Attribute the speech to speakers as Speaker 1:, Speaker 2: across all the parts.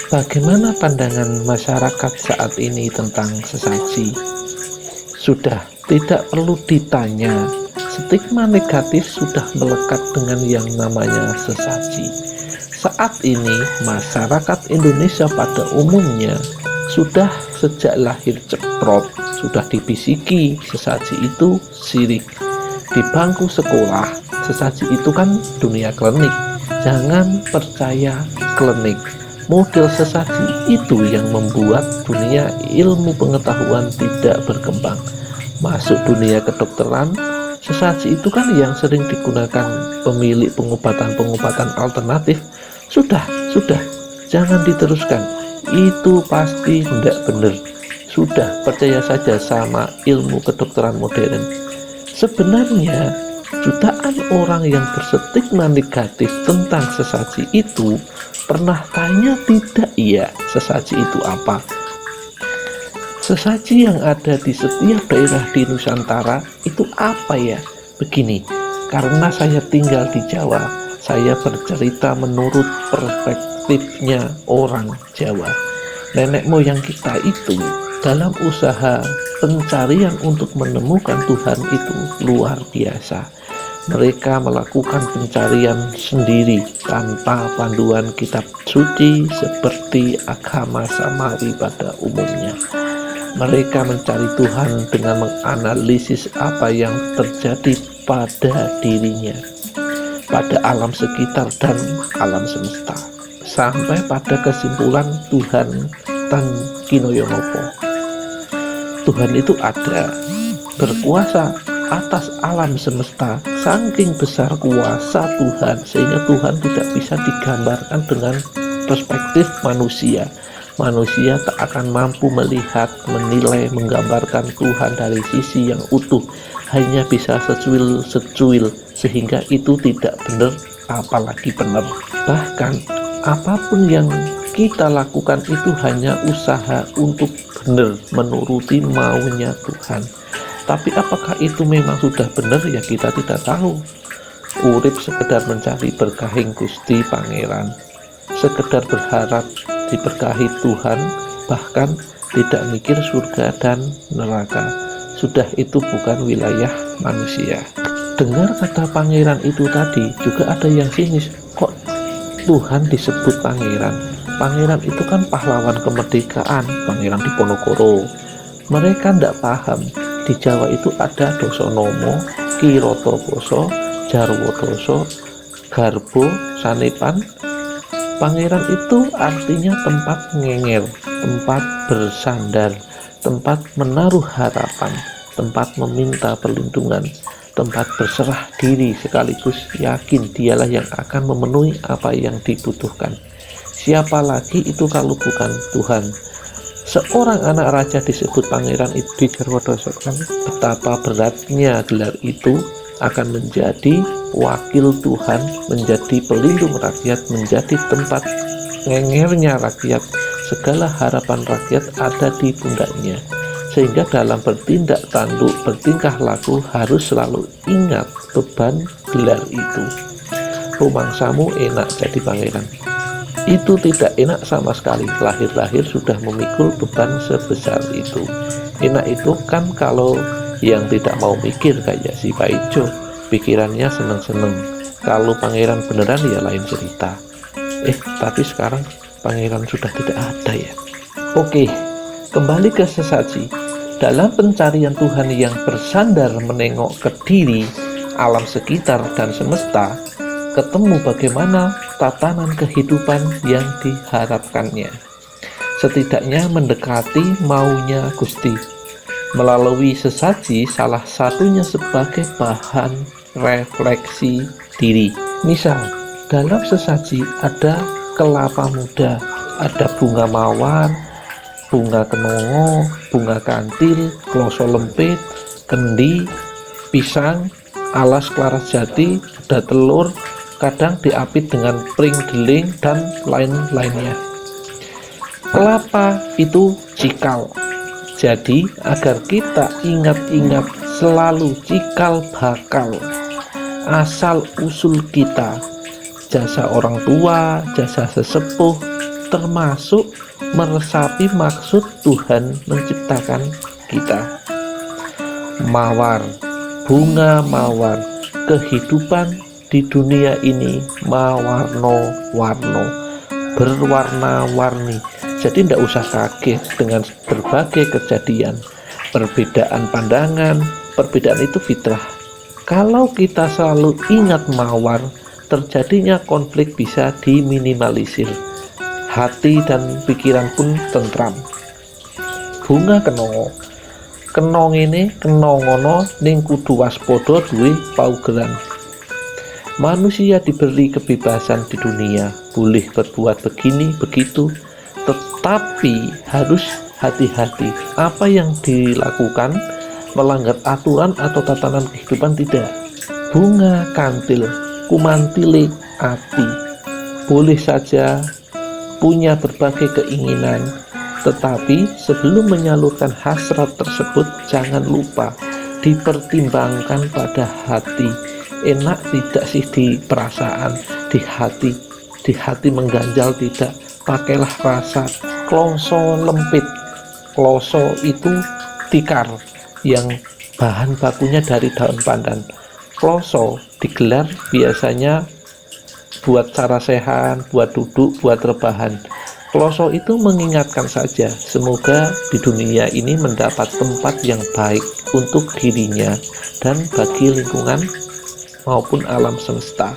Speaker 1: Bagaimana pandangan masyarakat saat ini tentang sesaji? Sudah tidak perlu ditanya, stigma negatif sudah melekat dengan yang namanya sesaji. Saat ini masyarakat Indonesia pada umumnya sudah sejak lahir ceprot, sudah dibisiki sesaji itu syirik. Di bangku sekolah, sesaji itu kan dunia klinik. Jangan percaya klinik. Model sesaji itu yang membuat dunia ilmu pengetahuan tidak berkembang. Masuk dunia kedokteran, sesaji itu kan yang sering digunakan pemilik pengobatan-pengobatan alternatif. Sudah, jangan diteruskan. Itu pasti tidak benar. Sudah, percaya saja sama ilmu kedokteran modern. Sebenarnya, jutaan orang yang berstigma negatif tentang sesaji itu pernah tanya tidak ya sesaji itu apa? Sesaji yang ada di setiap daerah di Nusantara itu apa ya? Begini, karena saya tinggal di Jawa, saya bercerita menurut perspektifnya orang Jawa. Nenek moyang kita itu dalam usaha pencarian untuk menemukan Tuhan itu luar biasa. Mereka melakukan pencarian sendiri tanpa panduan kitab suci seperti agama Samari pada umumnya. Mereka mencari Tuhan dengan menganalisis apa yang terjadi pada dirinya, pada alam sekitar dan alam semesta, sampai pada kesimpulan Tuhan Tan Kinoyonopo. Tuhan itu ada, berkuasa atas alam semesta. Saking besar kuasa Tuhan sehingga Tuhan tidak bisa digambarkan dengan perspektif manusia. Manusia tak akan mampu melihat, menilai, menggambarkan Tuhan dari sisi yang utuh, hanya bisa secuil sehingga itu tidak benar, apalagi benar. Bahkan apapun yang kita lakukan itu hanya usaha untuk benar, menuruti maunya Tuhan. Tapi apakah itu memang sudah benar ya kita tidak tahu. Urip sekedar mencari berkahing Gusti Pangeran, sekedar berharap diberkahi Tuhan, bahkan tidak mikir surga dan neraka. Sudah itu bukan wilayah manusia. Dengar kata pangeran itu tadi, juga ada yang sinis. Kok Tuhan disebut pangeran? Pangeran itu kan pahlawan kemerdekaan, Pangeran Diponegoro. Mereka tidak paham. Di Jawa itu ada Dosonomo, Kirotoposo, Jarwodoso, Garbo, Sanepan. Pangeran itu artinya tempat ngenger, tempat bersandar, tempat menaruh harapan, tempat meminta perlindungan, tempat berserah diri sekaligus yakin dialah yang akan memenuhi apa yang dibutuhkan. Siapa lagi itu kalau bukan Tuhan? Seorang anak raja disebut pangeran itu di Jarwodoso. Betapa beratnya gelar itu akan menjadi wakil Tuhan, menjadi pelindung rakyat, menjadi tempat ngengernya rakyat. Segala harapan rakyat ada di pundaknya. Sehingga dalam bertindak tanduk, bertingkah laku harus selalu ingat beban gelar itu. Rumangsamu enak jadi pangeran. Itu tidak enak sama sekali. Lahir-lahir sudah memikul beban sebesar itu. Enak itu kan kalau yang tidak mau mikir kayak si Pak Ijo, pikirannya seneng-seneng. Kalau pangeran beneran ya lain cerita. Tapi sekarang pangeran sudah tidak ada ya. Oke, kembali ke sesaji. Dalam pencarian Tuhan yang bersandar menengok ke diri, alam sekitar dan semesta, ketemu bagaimana tatanan kehidupan yang diharapkannya. Setidaknya mendekati maunya Gusti. Melalui sesaji salah satunya sebagai bahan refleksi diri. Misal, dalam sesaji ada kelapa muda, ada bunga mawar, bunga kenongo, bunga kantil, kloso lempit, kendi, pisang, alas klaras jati, ada telur, kadang diapit dengan pring deling dan lain-lainnya. Kelapa itu cikal. Jadi agar kita ingat-ingat selalu cikal bakal asal usul kita, jasa orang tua, jasa sesepuh, termasuk meresapi maksud Tuhan menciptakan kita. Mawar, bunga mawar, kehidupan di dunia ini mawarno-warno, berwarna-warni. Jadi tidak usah kaget dengan berbagai kejadian, perbedaan pandangan. Perbedaan itu fitrah. Kalau kita selalu ingat mawar, terjadinya konflik bisa diminimalisir. Hati dan pikiran pun tentram. Bunga kenongo, kenong ini kenongono ning kudu waspada duwe paugeran. Manusia diberi kebebasan di dunia, boleh berbuat begini begitu, tetapi harus hati-hati. Apa yang dilakukan melanggar aturan atau tatanan kehidupan tidak. Bunga kantil, kumantile ati, boleh saja punya berbagai keinginan, tetapi sebelum menyalurkan hasrat tersebut jangan lupa dipertimbangkan pada hati. Enak tidak sih di perasaan, di hati mengganjal tidak. Pakailah rasa. Kloso lempit, kloso itu tikar yang bahan bakunya dari daun pandan. Kloso digelar biasanya buat sarasehan, buat duduk, buat rebahan. Kloso itu mengingatkan saja, semoga di dunia ini mendapat tempat yang baik untuk dirinya dan bagi lingkungan maupun alam semesta.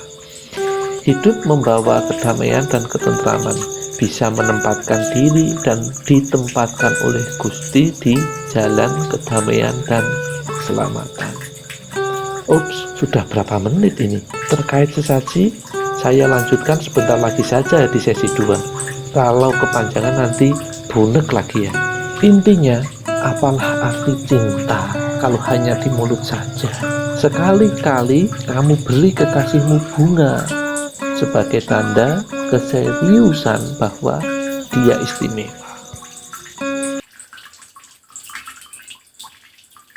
Speaker 1: Hidup membawa kedamaian dan ketentraman, bisa menempatkan diri dan ditempatkan oleh Gusti di jalan kedamaian dan keselamatan. Ups, sudah berapa menit ini? Terkait sesaji, saya lanjutkan sebentar lagi saja di sesi 2. Kalau kepanjangan nanti bunek lagi ya. Intinya, apalah arti cinta kalau hanya di mulut saja? Sekali-kali kamu beri kekasihmu bunga sebagai tanda keseriusan bahwa dia istimewa.